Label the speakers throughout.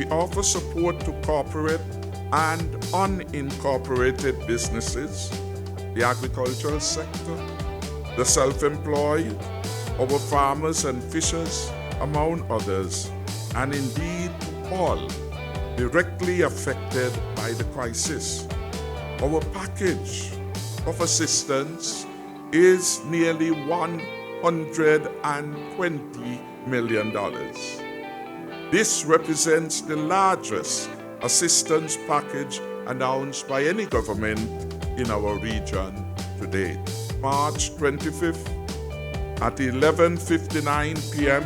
Speaker 1: we offer support to corporate and unincorporated businesses, the agricultural sector, the self-employed, our farmers and fishers, among others, and indeed all directly affected by the crisis. Our package of assistance is nearly $120 million. This represents the largest assistance package announced by any government in our region to date. March 25th at 11:59 p.m.,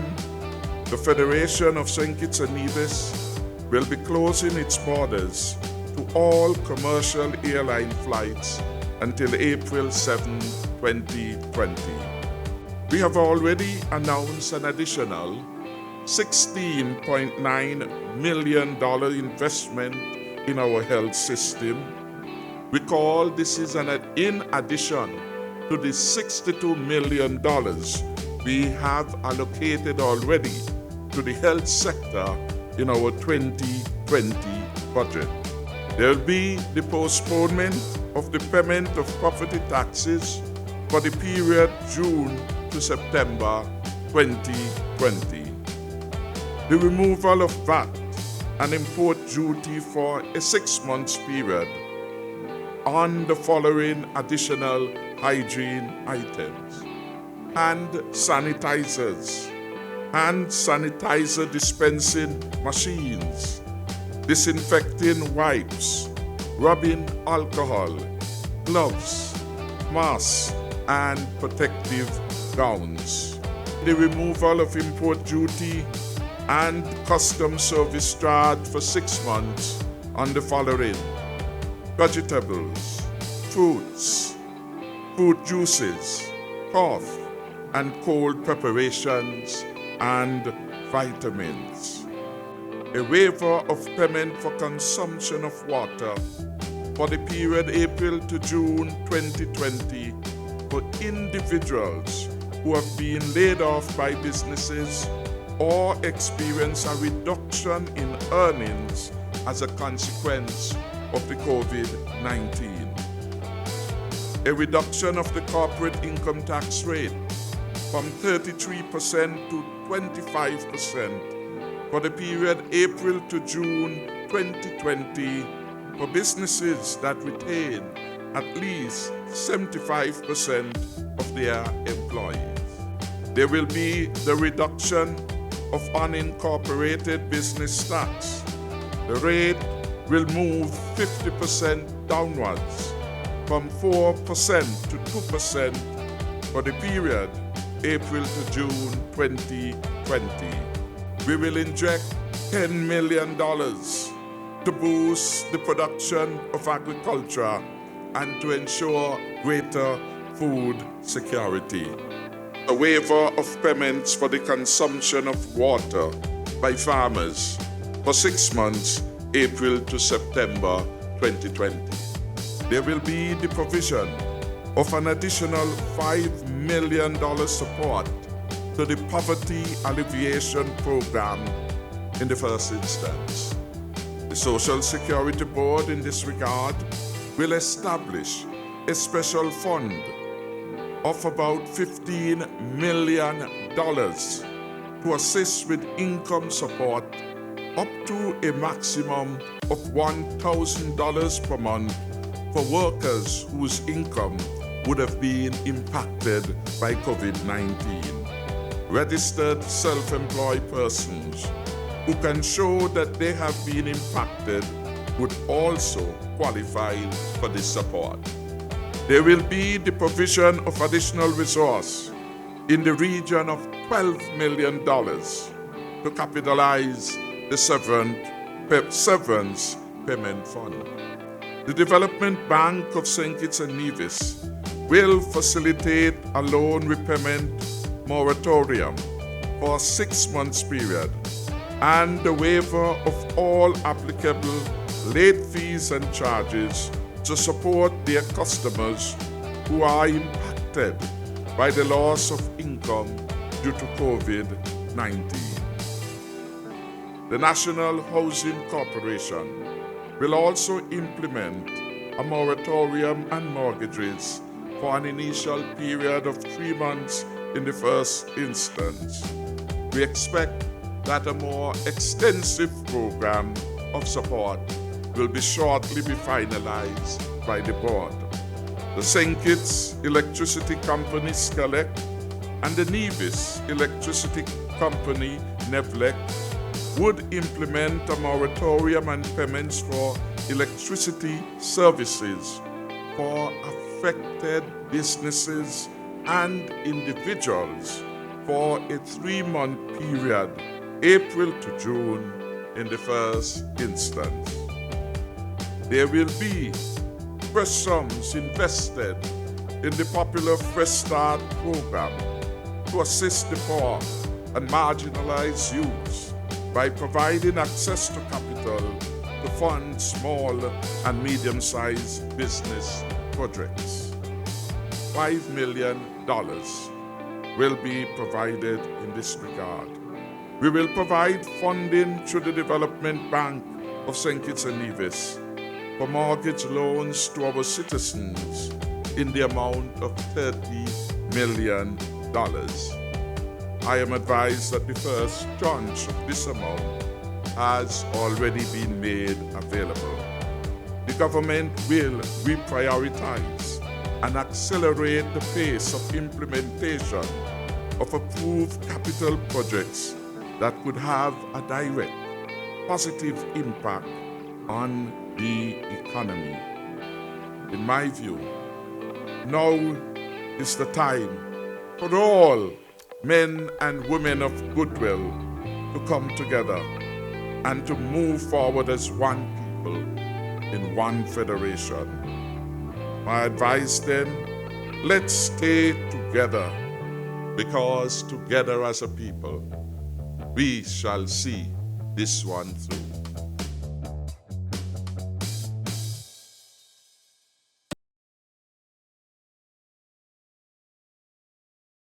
Speaker 1: the Federation of St. Kitts-Nevis will be closing its borders to all commercial airline flights until April 7, 2020. We have already announced an additional $16.9 million investment in our health system. Recall, this is in addition to the $62 million we have allocated already to the health sector in our 2020 budget. There will be the postponement of the payment of property taxes for the period June to September 2020. The removal of VAT and import duty for a 6-month period on the following additional hygiene items: hand sanitizers, hand sanitizer dispensing machines, disinfecting wipes, rubbing alcohol, gloves, masks, and protective gowns. The removal of import duty and customs service charge for 6 months on the following: vegetables, fruits, fruit juices, cough and cold preparations, and vitamins. A waiver of payment for consumption of water for the period April to June 2020 for individuals who have been laid off by businesses or experience a reduction in earnings as a consequence of the COVID-19. A reduction of the corporate income tax rate from 33% to 25% for the period April to June 2020 for businesses that retain at least 75% of their employees. There will be the reduction of unincorporated business tax. The rate will move 50% downwards from 4% to 2% for the period April to June 2020. We will inject $10 million to boost the production of agriculture and to ensure greater food security. A waiver of payments for the consumption of water by farmers for 6 months, April to September 2020. There will be the provision of an additional $5 million support to the Poverty Alleviation Program in the first instance. The Social Security Board in this regard will establish a special fund of about $15 million to assist with income support up to a maximum of $1,000 per month for workers whose income would have been impacted by COVID-19. Registered self-employed persons who can show that they have been impacted would also qualify for this support. There will be the provision of additional resource in the region of $12 million to capitalize the Severance Payment Fund. The Development Bank of St. Kitts-Nevis will facilitate a loan repayment moratorium for a 6-month period and the waiver of all applicable late fees and charges to support their customers who are impacted by the loss of income due to COVID-19. The National Housing Corporation will also implement a moratorium on mortgages for an initial period of 3 months in the first instance. We expect that a more extensive program of support will shortly be finalized by the board. The St. Kitts Electricity Company, SCELEC, and the Nevis Electricity Company, NEVLEC, would implement a moratorium on payments for electricity services for affected businesses and individuals for a 3-month period, April to June, in the first instance. There will be fresh sums invested in the popular Fresh Start program to assist the poor and marginalized youths by providing access to capital to fund small and medium-sized business projects. $5 million will be provided in this regard. We will provide funding through the Development Bank of St. Kitts and Nevis for mortgage loans to our citizens in the amount of $30 million. I am advised that the first tranche of this amount has already been made available. The government will reprioritize and accelerate the pace of implementation of approved capital projects that could have a direct positive impact on the economy. In my view, now is the time for all men and women of goodwill to come together and to move forward as one people in one federation. My advice then, let's stay together, because together as a people, we shall see this one through.